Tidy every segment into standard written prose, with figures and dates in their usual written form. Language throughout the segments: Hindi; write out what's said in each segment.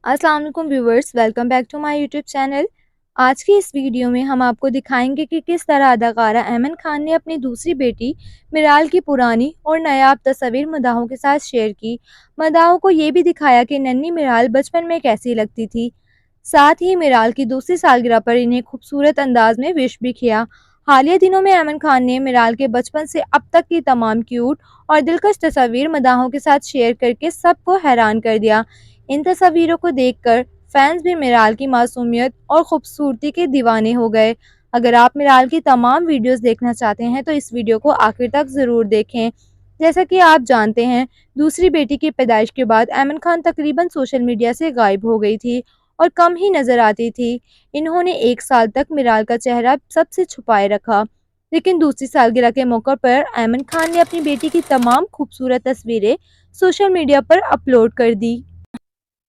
अस्सलाम वालेकुम viewers, welcome back to my YouTube channel. आज की इस वीडियो में हम आपको दिखाएंगे कि किस तरह अदाकारा ऐमन खान ने अपनी दूसरी बेटी मिराल की पुरानी और नायाब तस्वीर मदाहों के साथ शेयर की। मदाहों को ये भी दिखाया कि नन्ही मिराल बचपन में कैसी लगती थी। साथ ही मिराल की दूसरी सालगिरह पर इन्हें खूबसूरत अंदाज में विश भी किया। हालिया दिनों में ऐमन खान ने मिराल के बचपन से अब तक की तमाम क्यूट और दिलकश तस्वीर मदाहों के साथ शेयर करके सबको हैरान कर दिया। इन तस्वीरों को देखकर फैंस भी मिराल की मासूमियत और खूबसूरती के दीवाने हो गए। अगर आप मिराल की तमाम वीडियोस देखना चाहते हैं तो इस वीडियो को आखिर तक ज़रूर देखें। जैसा कि आप जानते हैं, दूसरी बेटी की पैदाइश के बाद ऐमन खान तकरीबन सोशल मीडिया से गायब हो गई थी और कम ही नज़र आती थी। इन्होंने 1 साल तक मिराल का चेहरा सबसे छुपाए रखा, लेकिन दूसरी सालगिरह के मौके पर ऐमन खान ने अपनी बेटी की तमाम खूबसूरत तस्वीरें सोशल मीडिया पर अपलोड कर दी।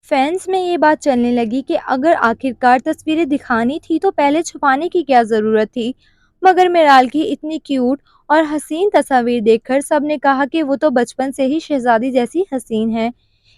फैंस में ये बात चलने लगी कि अगर आखिरकार तस्वीरें दिखानी थी तो पहले छुपाने की क्या ज़रूरत थी। मगर मिराल की इतनी क्यूट और हसीन तस्वीर देखकर सबने कहा कि वो तो बचपन से ही शहजादी जैसी हसीन है।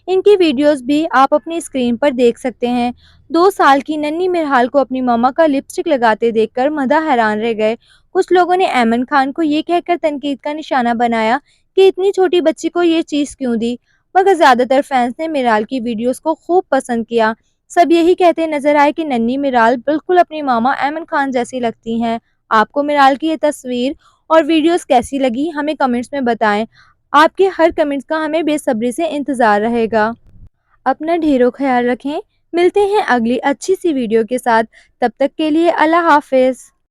इनकी वीडियोस भी आप अपनी स्क्रीन पर देख सकते हैं। 2 साल की नन्ही मिराल को अपनी मम्मा का लिपस्टिक लगाते देखकर मदा हैरान रह गए। कुछ लोगों ने ऐमन खान को ये कहकर तनकीद का निशाना बनाया कि इतनी छोटी बच्ची को ये चीज़ क्यों दी, मगर ज़्यादातर फैंस ने मिराल की वीडियोस को खूब पसंद किया। सब यही कहते नजर आए कि नन्ही मिराल बिल्कुल अपनी मामा ऐमन खान जैसी लगती हैं। आपको मिराल की ये तस्वीर और वीडियोस कैसी लगी, हमें कमेंट्स में बताएं। आपके हर कमेंट्स का हमें बेसब्री से इंतज़ार रहेगा। अपना ढेरों ख्याल रखें। मिलते हैं अगली अच्छी सी वीडियो के साथ। तब तक के लिए अल्लाह हाफ़िज़।